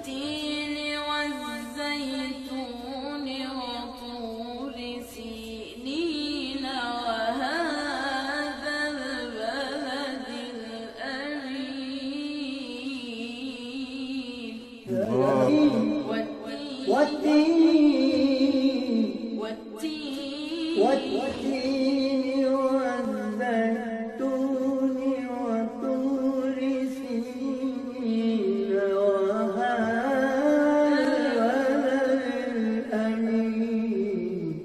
والتين والزيتون وطور سينين وهذا البلد الأمين والتين والزيتون وطور سينين وهذا الأمين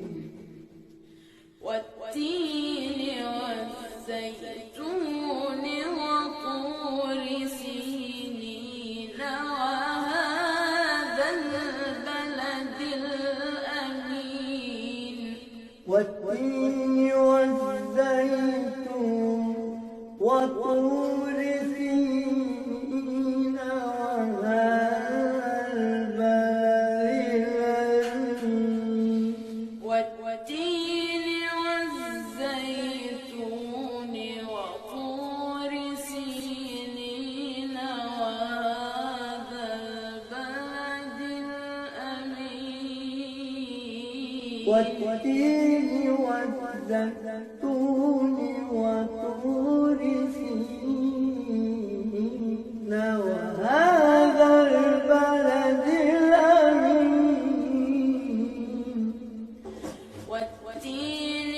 والتين والزيتون وطور سينين وهذا البلد الأمين والتين والزيتون وطور سينين وهذا البلد الأمين والتين والزيتون وطور سينين وهذا البلد الأمين والتين والزيتون وطور سينين وهذا البلد الأمين والتين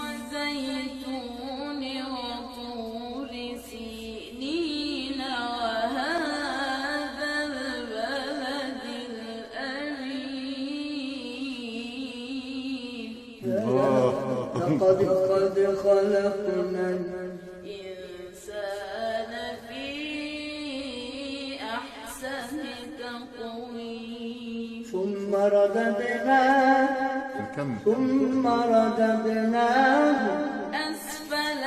والزيتون وطور سينين وهذا البلد الأمين لقد خلقنا الإنسان في أحسن تقويم ثم رددناه أسفل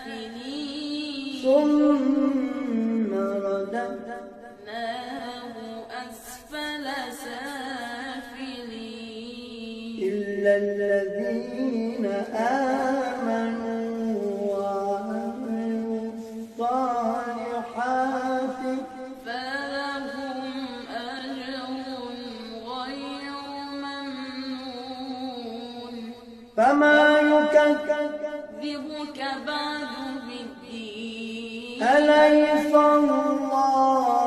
سافلين ثم رددناه أسفل سافلين إلا الذين آمنوا وعملوا الصالحات فلهم أجر غير ممنون فما يكذبك بعد بالدين أليس الله